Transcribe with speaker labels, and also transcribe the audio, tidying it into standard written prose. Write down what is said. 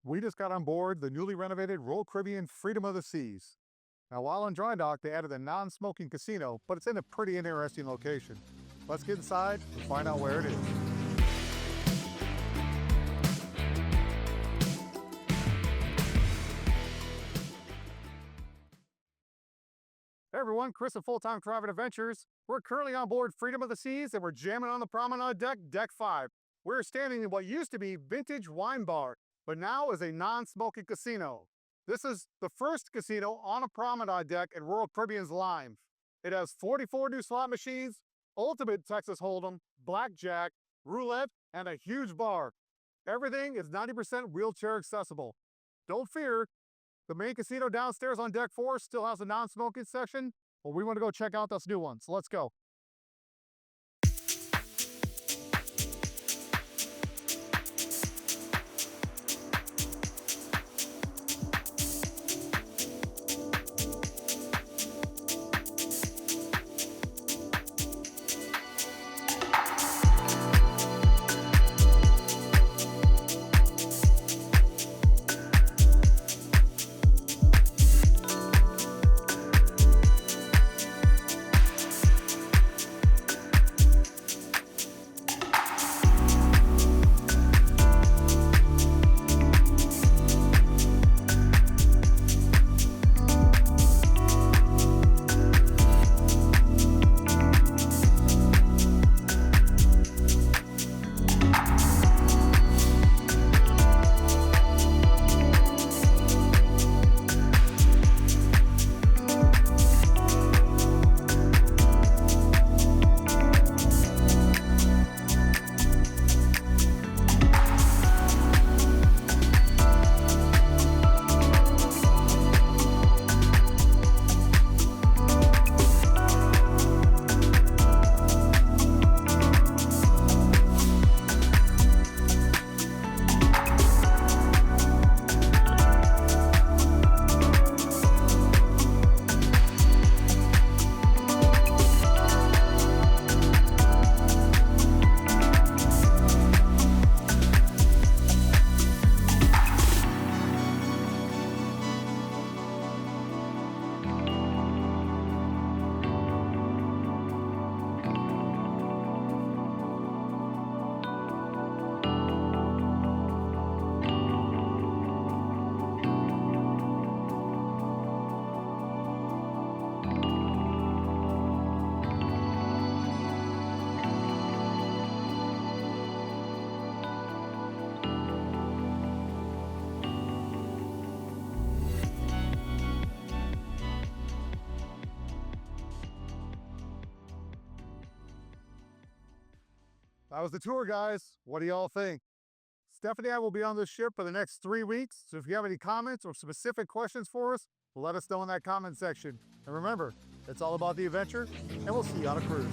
Speaker 1: We just got on board the newly renovated Royal Caribbean Freedom of the Seas. Now, while on dry dock, they added a non-smoking casino, but it's in a pretty interesting location. Let's get inside and find out where it is. Hey everyone, Chris of Full-Time Private Adventures. We're currently on board Freedom of the Seas and we're jamming on the Promenade deck, Deck 5. We're standing in what used to be Vintage Wine Bar, but now is a non-smoking casino. This is the first casino on a Promenade deck in Royal Caribbean's line. It has 44 new slot machines, ultimate Texas Holdem, blackjack, roulette, and a huge bar. Everything is 90% wheelchair accessible. Don't fear, the main casino downstairs on Deck 4 still has a non-smoking section, but we want to go check out this new one, so let's go. That was the tour, guys. What do y'all think? Stephanie and I will be on this ship for the next 3 weeks, so if you have any comments or specific questions for us, let us know in that comment section. And remember, it's all about the adventure, and we'll see you on a cruise.